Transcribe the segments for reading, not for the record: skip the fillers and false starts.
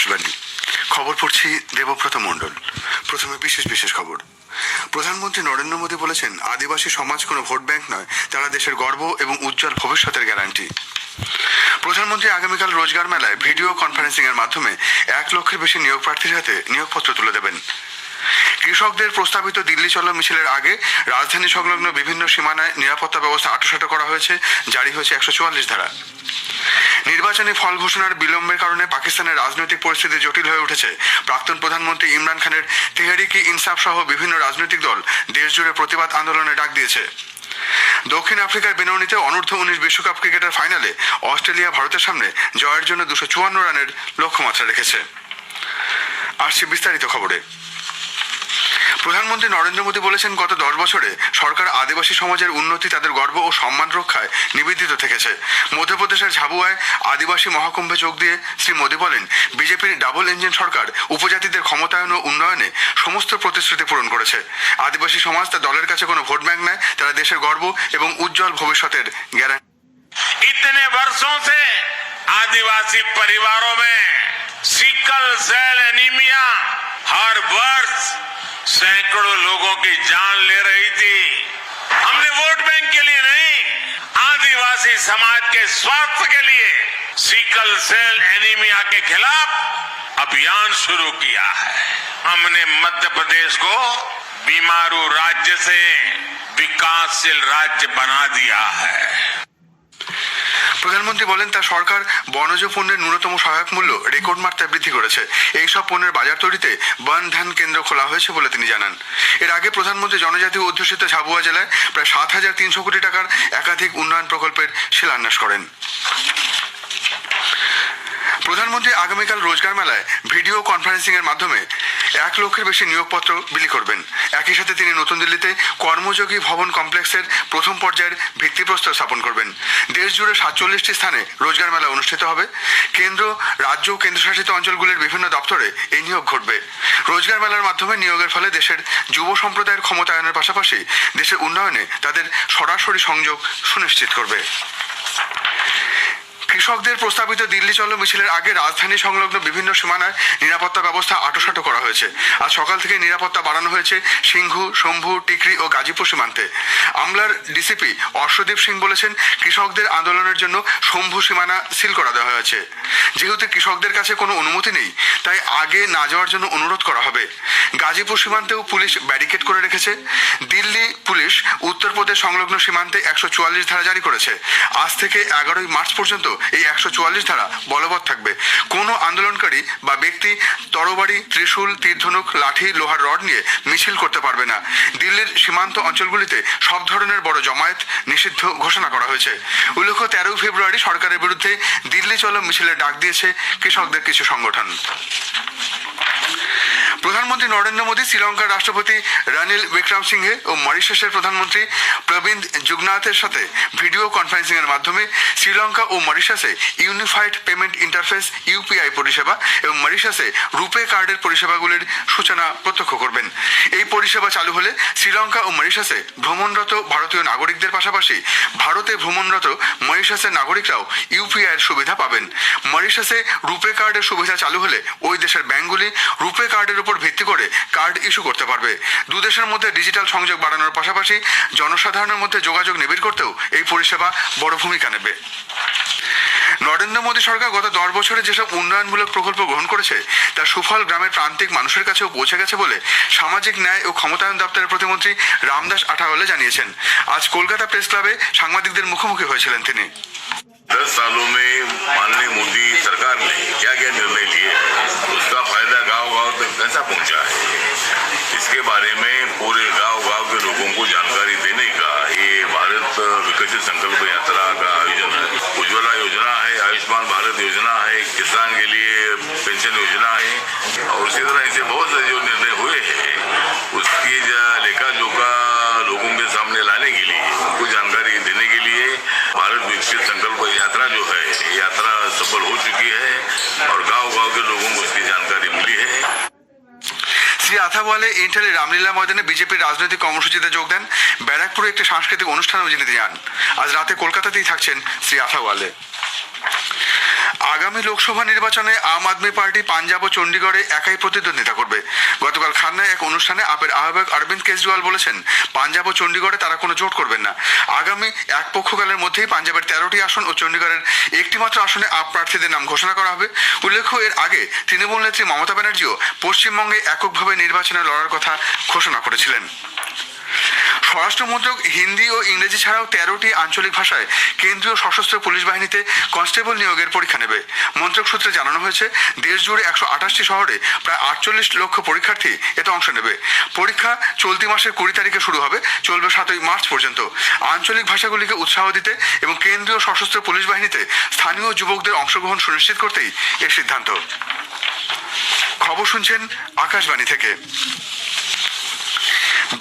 আকাশবাণী খবর পড়ছি দেবব্রত মণ্ডল। প্রথমে বিশেষ খবর। প্রধানমন্ত্রী নরেন্দ্র মোদী বলেছেন, আদিবাসী সমাজ কোনো ভোট ব্যাংক নয়, তারা দেশের গর্ব এবং উজ্জ্বল ভবিষ্যতের গ্যারান্টি। প্রধানমন্ত্রী আগামীকাল রোজগার মেলায় ভিডিও কনফারেন্সিং এর মাধ্যমে 1 লক্ষের বেশি নিয়োগ প্রার্থীর হাতে নিয়োগপত্র তুলে দেবেন। কৃষকদের প্রস্তাবিত দিল্লি চলো মিছিলের আগে রাজধানী সংলগ্ন বিভিন্ন সীমানায় নিরাপত্তা ব্যবস্থা আঁটোসাঁটো করা হয়েছে, জারি হয়েছে 144 ধারা। নির্বাচনী ফল ঘোষণার বিলম্বের কারণে পাকিস্তানের রাজনৈতিক পরিস্থিতি জটিল হয়ে উঠেছে। প্রাক্তন প্রধানমন্ত্রী ইমরান খানের তেহরিক ইনসাফ সহ বিভিন্ন রাজনৈতিক দল দেশজুড়ে প্রতিবাদ আন্দোলনের ডাক দিয়েছে। দক্ষিণ আফ্রিকার বেনৌনিতে অনূর্ধ্ব-19 বিশ্বকাপ ক্রিকেটের ফাইনালে অস্ট্রেলিয়া ভারতের সামনে জয়ের জন্য 254 রানের লক্ষ্যমাত্রা রেখেছে। আসছে বিস্তারিত খবরে। প্রধানমন্ত্রী নরেন্দ্র মোদী বলেছেন, গত 10 বছরে সরকার আদিবাসী সমাজের উন্নতি, তাদের গর্ব ও সম্মান রক্ষায় নিবেদিত থেকেছে। মধ্যপ্রদেশের ঝাবুয়ায় আদিবাসী মহাকুম্ভে যোগ দিয়ে শ্রী মোদী বলেন, বিজেপির ডাবল ইঞ্জিন সরকার উপজাতিদের ক্ষমতায়ন ও উন্নয়নে সমস্ত প্রতিশ্রুতি পূরণ করেছে। আদিবাসী সমাজ তার দলের কাছে কোনো ভোট ব্যাংক নয়, তারা দেশের গর্ব এবং উজ্জ্বল ভবিষ্যতের গ্যারান্টি। इतने वर्षों से आदिवासी परिवारों में सिकल सेल एनीमिया हर वर्ष सैकड़ों लोगों की जान ले रही थी। हमने वोट बैंक के लिए नहीं, आदिवासी समाज के स्वास्थ्य के लिए सिकल सेल एनीमिया के खिलाफ अभियान शुरू किया है। हमने मध्य प्रदेश को बीमारू राज्य से विकासशील राज्य बना दिया है। প্রধানমন্ত্রী বলেন, তার সরকার বনজ পণ্যের ন্যূনতম সহায়ক মূল্য রেকর্ড মাত্রায় বৃদ্ধি করেছে। এইসব পণ্যের বাজার তৈরিতে বন ধান কেন্দ্র খোলা হয়েছে বলে তিনি জানান। এর আগে প্রধানমন্ত্রী জনজাতি অধ্যুষিত ঝাবুয়া জেলায় প্রায় 7,300 কোটি টাকার একাধিক উন্নয়ন প্রকল্পের শিলান্যাস করেন। প্রধানমন্ত্রী আগামীকাল রোজগার মেলায় ভিডিও কনফারেন্সিং এর মাধ্যমে 1 লক্ষের বেশি নিয়োগপত্র বিলি করবেন। একই সাথে তিনি নতুন দিল্লিতে কর্মযোগী ভবন কমপ্লেক্সের প্রথম পর্যায়ের ভিত্তিপ্রস্তর স্থাপন করবেন। দেশ জুড়ে 47টি স্থানে রোজগার মেলা অনুষ্ঠিত হবে। কেন্দ্র, রাজ্য ও কেন্দ্রশাসিত অঞ্চলগুলির বিভিন্ন দপ্তরে এই নিয়োগ ঘটবে। রোজগার মেলার মাধ্যমে নিয়োগের ফলে দেশের যুব সম্প্রদায়ের ক্ষমতায়নের পাশাপাশি দেশের উন্নয়নে তাদের সরাসরি সংযোগ সুনিশ্চিত করবে। কৃষকদের প্রস্তাবিত দিল্লি চলো মিছিলের আগে রাজধানী সংলগ্ন বিভিন্ন সীমানায় নিরাপত্তা ব্যবস্থা আঁটোসাঁটো করা হয়েছে। আজ সকাল থেকে নিরাপত্তা বাড়ানো হয়েছে সিংঘু, শম্ভু, টিকরি ও গাজীপুর সীমান্তে। আমলার ডিসিপি অর্শদীপ সিং বলেছেন, কৃষকদের আন্দোলনের জন্য শম্ভু সীমানা সিল করা দেওয়া হয়েছে। যেহেতু কৃষকদের কাছে কোনো অনুমতি নেই, তাই আগে না যাওয়ার জন্য অনুরোধ করা হবে। গাজীপুর সীমান্তেও পুলিশ ব্যারিকেড করে রেখেছে। দিল্লি পুলিশ উত্তরপ্রদেশ সংলগ্ন সীমান্তে 144 ধারা জারি করেছে। আজ থেকে 11 মার্চ পর্যন্ত এই 144 ধারা বলবৎ থাকবে। কোনো আন্দোলনকারী বা ব্যক্তি তরবারি, ত্রিশূল, তীরধনুক, লাঠি, লোহার রড নিয়ে মিছিল করতে পারবে না। দিল্লির সীমান্ত অঞ্চলগুলিতে সব ধরনের বড় জমায়েত নিষিদ্ধ ঘোষণা করা হয়েছে। উল্লেখ্য, 13 ফেব্রুয়ারি সরকারের বিরুদ্ধে দিল্লি চলো মিছিলের ডাক দিয়েছে কৃষকদের কিছু সংগঠন। প্রধানমন্ত্রী নরেন্দ্র মোদী শ্রীলঙ্কার রাষ্ট্রপতি রানিল বিক্রমসিংঘে ও মরিশাসের প্রধানমন্ত্রী প্রবিন্দ জুগনাথের সাথে ভিডিও কনফারেন্সিং এর মাধ্যমে শ্রীলঙ্কা ও মরিশাসে ইউনিফাইড পেমেন্ট ইন্টারফেস ইউপিআই পরিষেবা এবং মরিশাসে রুপে কার্ডের পরিষেবাগুলির সূচনা প্রত্যক্ষ করবেন। এই পরিষেবা চালু হলে শ্রীলঙ্কা ও মরিশাসে ভ্রমণরত ভারতীয় নাগরিকদের পাশাপাশি ভারতে ভ্রমণরত মরিশাসের নাগরিকরাও ইউপিআই এর সুবিধা পাবেন। মরিশাসে রুপে কার্ডের সুবিধা চালু হলে ওই দেশের ব্যাংকগুলি রুপে কার্ডের উপর ভিত্তি করে কার্ড ইস্যু করতে পারবে। দু দেশের মধ্যে ডিজিটাল সংযোগ বাড়ানোর পাশাপাশি জনসাধারণের মধ্যে যোগাযোগ নিবিড় করতেও এই পরিষেবা বড় ভূমিকা নেবে। নরেন্দ্র মোদী সরকার গত 10 বছরে যেসব উন্নয়নমূলক প্রকল্প গ্রহণ করেছে তার সুফল গ্রামের প্রান্তিক মানুষের কাছেও পৌঁছে গেছে বলে সামাজিক ন্যায় ও ক্ষমতায়ন দপ্তরের প্রতিমন্ত্রী রামদাস আঠাওয়ালে জানিয়েছেন। আজ কলকাতা প্রেস ক্লাবে সাংবাদিকদের মুখোমুখি হয়েছিলেন তিনি। 10 सालों में माननीय मोदी सरकार ने क्या क्या निर्णय लिए, उसका फायदा गांव-गांव तक कैसा पहुंचा है, इसके बारे में पूरे गांव-गांव के लोगों को जानकारी देने का ये भारत विकसित संकल्प यात्रा का आयोजन है। उज्ज्वला योजना है, आयुष्मान भारत योजना है, किसान के लिए पेंशन योजना है और उसी तरह ऐसे बहुत सारे जो निर्णय हुए हैं उसकी लेखा जोखा लोगों के सामने लाने के लिए, उनको जानकारी देने के लिए भारत विकसित संकल्प यात्रा जो है, यात्रा सफल हो चुकी है और गांव-गांव के लोगों को उसकी जानकारी मिली है। শ্রী আথাওয়ালে ইন্টালে রামলীলা ময়দানে বিজেপির রাজনৈতিক কর্মসূচিতে যোগ দেন। ব্যারাকপুরে একটি সাংস্কৃতিক অনুষ্ঠানেও তিনি যান। আজ রাতে কলকাতাতেই থাকছেন শ্রী আথাওয়ালে। আগামী লোকসভা নির্বাচনে আম আদমি পার্টি পাঞ্জাব ও চণ্ডীগড়ে একাই প্রতিদ্বন্দ্বিতা করবে। গতকাল খান্নায় এক অনুষ্ঠানে আপের আহ্বায়ক অরবিন্দ কেজরিওয়াল বলেছেন, পাঞ্জাব ও চণ্ডীগড়ে তারা কোনো জোট করবেন না। আগামী এক পক্ষকালের মধ্যেই পাঞ্জাবের 13টি আসন ও চণ্ডীগড়ের একটি মাত্র আসনে আপ প্রার্থীদের নাম ঘোষণা করা হবে। উল্লেখ্য, এর আগে তৃণমূল নেত্রী মমতা ব্যানার্জিও পশ্চিমবঙ্গে এককভাবে নির্বাচনে লড়ার কথা ঘোষণা করেছিলেন। স্বরাষ্ট্র মন্ত্রক হিন্দি ও ইংরেজি ছাড়াও 13টি আঞ্চলিক ভাষায় কেন্দ্রীয় সশস্ত্র পুলিশ বাহিনীতে কনস্টেবল নিয়োগের পরীক্ষা নেবে। মন্ত্রক সূত্রে জানানো হয়েছে, দেশ জুড়ে 128টি শহরে প্রায় 48 লক্ষ পরীক্ষার্থী এতে অংশ নেবে। পরীক্ষা চলতি মাসের 20 তারিখে শুরু হবে, চলবে 7 মার্চ পর্যন্ত। আঞ্চলিক ভাষাগুলিকে উৎসাহ দিতে এবং কেন্দ্রীয় সশস্ত্র পুলিশ বাহিনীতে স্থানীয় যুবকদের অংশগ্রহণ সুনিশ্চিত করতেই এর সিদ্ধান্ত। খবর শুনছেন আকাশবাণী থেকে।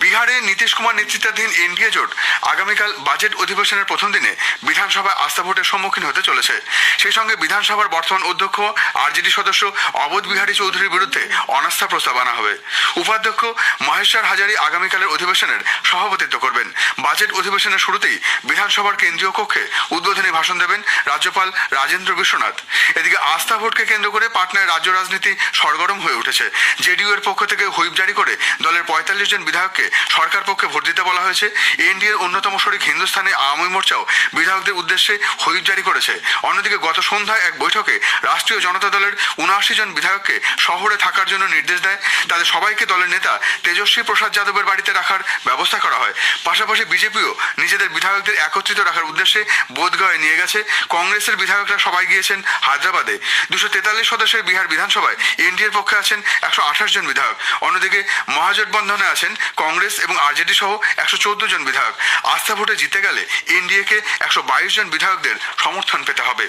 বিহারে নীতিশ কুমার নেতৃত্বাধীন এনডিএ জোট আগামীকাল বাজেট অধিবেশনের প্রথম দিনে বিধানসভায় আস্থা ভোটের সম্মুখীন হতে চলেছে। সেই সঙ্গে বিধানসভার বর্তমান অধ্যক্ষ আরজেডি সদস্য অবধ বিহারী চৌধুরীর বিরুদ্ধে অনাস্থা প্রস্তাব আনা হবে। উপাধ্যক্ষ মহেশ্বর হাজারি আগামীকালের অধিবেশনের সভাপতিত্ব করবেন। বাজেট অধিবেশনের শুরুতেই বিধানসভার কেন্দ্রীয় কক্ষে উদ্বোধনী ভাষণ দেবেন রাজ্যপাল রাজেন্দ্র বিশ্বনাথ। এদিকে আস্থা ভোটকে কেন্দ্র করে পাটনায় রাজ্য রাজনীতি সরগরম হয়ে উঠেছে। জেডিইউ এর পক্ষ থেকে হুইপ জারি করে দলের 45 জন বিধায়ককে সরকার পক্ষে ভোট দিতে বলা হয়েছে। এনডিএর অন্যতম শরিক হিন্দুস্তানি আওয়ামী মোর্চাও বিধায়কদের উদ্দেশ্যে হুইপ জারি করেছে। অন্যদিকে গত সন্ধ্যায় এক বৈঠকে রাষ্ট্রীয় জনতা দলের 79 জন বিধায়ককে শহরে থাকার জন্য নির্দেশ দেয়। তাদের সবাইকে দলের নেতা তেজস্বী প্রসাদ যাদবের বাড়িতে রাখার ব্যবস্থা করা হয়। পাশাপাশি বিজেপিও নিজেদের বিধায়কদের একত্রিত রাখার উদ্দেশ্যে বোধগয়ে নিয়ে গেছে। কংগ্রেসের বিধায়করা সবাই গিয়েছেন হায়দ্রাবাদে। 243 সদস্যের বিহার বিধানসভায় এনডিএর পক্ষে আছেন 128 জন বিধায়ক। অন্যদিকে মহাজোটবন্ধনে আছেন কংগ্রেস এবং আরজেডি সহ 114 জন বিধায়ক। আস্থা ভোটে জিতে গেলে এনডিএকে 122 জন বিধায়কদের সমর্থন পেতে হবে।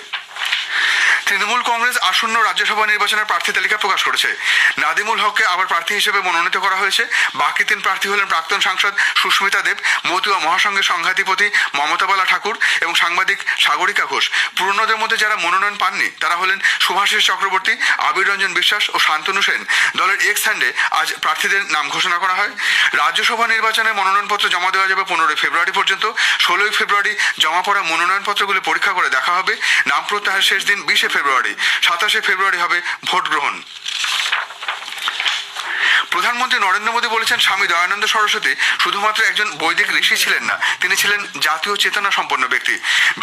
তৃণমূল কংগ্রেস আসন্ন রাজ্যসভা নির্বাচনের প্রার্থী তালিকা প্রকাশ করেছে। নাদিমুল হককে আবার প্রার্থী হিসেবে মনোনীত করা হয়েছে। বাকি 3 প্রার্থী হলেন প্রাক্তন সাংসদ সুস্মিতা দেব, মতুয়া মহাসংঘের সংঘাধিপতি মমতা বালা ঠাকুর এবং সাংবাদিক সাগরিকা ঘোষ। পুরনোদের মধ্যে যারা মনোনয়ন পাননি তারা হলেন শুভাশিস চক্রবর্তী, আবির রঞ্জন বিশ্বাস ও শান্তনু সেন। দলের এক্স হ্যান্ডে আজ প্রার্থীদের নাম ঘোষণা করা হয়। রাজ্যসভা নির্বাচনে মনোনয়নপত্র জমা দেওয়া যাবে 15 ফেব্রুয়ারি পর্যন্ত। 16 ফেব্রুয়ারি জমা পড়া মনোনয়নপত্রগুলি পরীক্ষা করে দেখা হবে। নাম প্রত্যাহারের শেষ দিন 20 ফেব্রুয়ারি। 27 ফেব্রুয়ারি হবে ভোট গ্রহণ। প্রধানমন্ত্রী নরেন্দ্র মোদী বলেছেন, স্বামী দয়ানন্দ সরস্বতী শুধুমাত্র একজন বৈদিক ঋষি ছিলেন না, তিনি ছিলেন জাতীয় চেতনা সম্পন্ন ব্যক্তি।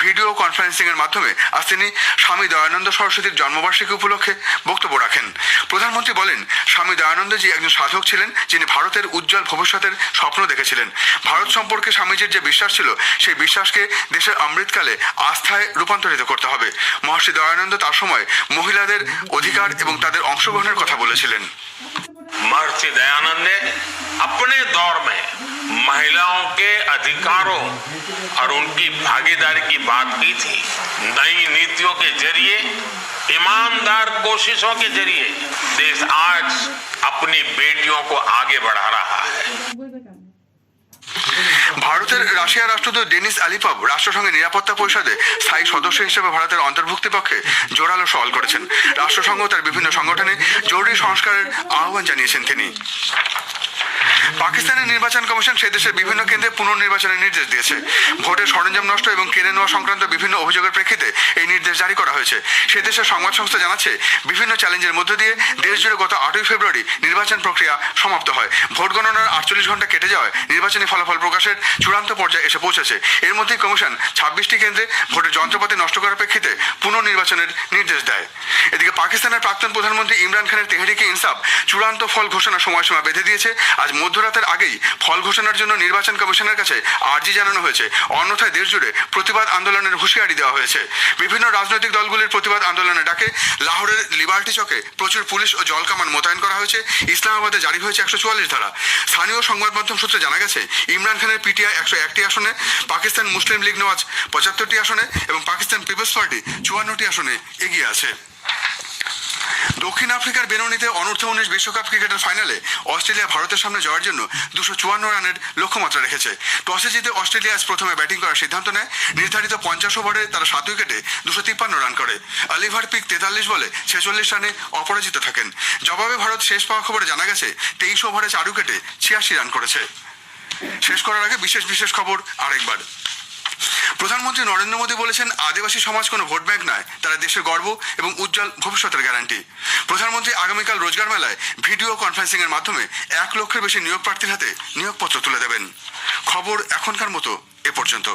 ভিডিও কনফারেন্সিং এর মাধ্যমে আজ তিনি স্বামী দয়ানন্দ সরস্বতীর জন্মবার্ষিকী উপলক্ষে বক্তব্য রাখেন। প্রধানমন্ত্রী বলেন, স্বামী দয়ানন্দজি একজন সাধক ছিলেন, যিনি ভারতের উজ্জ্বল ভবিষ্যতের স্বপ্ন দেখেছিলেন। ভারত সম্পর্কে স্বামীজির যে বিশ্বাস ছিল, সেই বিশ্বাসকে দেশের অমৃতকালে আস্থায় রূপান্তরিত করতে হবে। মহর্ষি দয়ানন্দ তার সময় মহিলাদের অধিকার এবং তাদের অংশগ্রহণের কথা বলেছিলেন। महर्षि दयानंद ने अपने दौर में महिलाओं के अधिकारों और उनकी भागीदारी की बात की थी। नई नीतियों के जरिए, ईमानदार कोशिशों के जरिए देश आज अपनी बेटियों को आगे बढ़ा रहा है। ভারতের রাশিয়া রাষ্ট্রদূত ডেনিস আলিপভ রাষ্ট্রসংঘের নিরাপত্তা পরিষদে স্থায়ী সদস্য হিসেবে ভারতের অন্তর্ভুক্তির পক্ষে জোরালো সওয়াল করেছেন। রাষ্ট্রসংঘ তার বিভিন্ন সংগঠনে জরুরি সংস্কারের আহ্বান জানিয়েছেন তিনি। পাকিস্তানের নির্বাচন কমিশন সে দেশের বিভিন্ন কেন্দ্রে পুনর্নির্বাচনের নির্দেশ দিয়েছে। ভোটের সরঞ্জাম নষ্ট এবং কেড়ে নেওয়া সংক্রান্ত বিভিন্ন অভিযোগের প্রেক্ষিতে এই নির্দেশ জারি করা হয়েছে। সে দেশের সংবাদ সংস্থা জানাচ্ছে, বিভিন্ন চ্যালেঞ্জের মধ্য দিয়ে দেশ জুড়ে গত 8 ফেব্রুয়ারি নির্বাচন প্রক্রিয়া সমাপ্ত হয়। ভোট গণনার 48 ঘন্টা কেটে যাওয়ায় নির্বাচনী ফলাফল প্রকাশের চূড়ান্ত পর্যায়ে এসে পৌঁছেছে। এর মধ্যেই কমিশন 26টি কেন্দ্রে ভোটের যন্ত্রপাতি নষ্ট করার প্রেক্ষিতে পুনর্নির্বাচনের নির্দেশ দেয়। এদিকে পাকিস্তানের প্রাক্তন প্রধানমন্ত্রী ইমরান খানের তেহরিকে ইনসাফ চূড়ান্ত ফল ঘোষণার সময়সীমা বেঁধে দিয়েছে। আজ মধ্যরাতের আগেই ফল ঘোষণার জন্য নির্বাচন কমিশনের কাছে আর্জি জানানো হয়েছে। অন্যথায় দেশ জুড়ে প্রতিবাদ আন্দোলনের হুঁশিয়ারি দেওয়া হয়েছে। বিভিন্ন রাজনৈতিক দলগুলির প্রতিবাদ আন্দোলনের ডাকে লাহোরের লিবার্টি চকে প্রচুর পুলিশ ও জলকামান মোতায়েন করা হয়েছে। ইসলামাবাদে জারি হয়েছে 144 ধারা। স্থানীয় সংবাদ মাধ্যম সূত্রে জানা গেছে, ইমরান খানের পিটিআই 101টি আসনে, পাকিস্তান মুসলিম লীগ নওয়াজ 75টি আসনে এবং পাকিস্তান পিপলস পার্টি 54টি আসনে এগিয়ে আছে। দক্ষিণ আফ্রিকার বেনোনিতে অনূর্ধ্ব-19 বিশ্বকাপ ক্রিকেটের ফাইনালে অস্ট্রেলিয়া ভারতের সামনে জয়ের জন্য 254 রানের লক্ষ্যমাত্রা রেখেছে। টসে জিতে অস্ট্রেলিয়া আজ প্রথমে ব্যাটিং করার সিদ্ধান্ত নেয়। নির্ধারিত 50 ওভারে তারা 7 উইকেটে 253 রান করে। অলিভার পিক 43 বলে 46 রানে অপরাজিত থাকেন। জবাবে ভারত শেষ পাওয়া খবরে জানা গেছে 23 ওভারে 4 উইকেটে 86 রান করেছে। শেষ করার আগে বিশেষ খবর আরেকবার। প্রধানমন্ত্রী নরেন্দ্র মোদী বলেছেন, আদিবাসী সমাজ কোনো ভোট ব্যাংক নয়, তারা দেশের গর্ব এবং উজ্জ্বল ভবিষ্যতের গ্যারান্টি। প্রধানমন্ত্রী আগামীকাল রোজগার মেলায় ভিডিও কনফারেন্সিং এর মাধ্যমে 1 লক্ষের বেশি নিয়োগ প্রার্থীর হাতে নিয়োগপত্র তুলে দেবেন। খবর এখনকার মতো এ পর্যন্ত।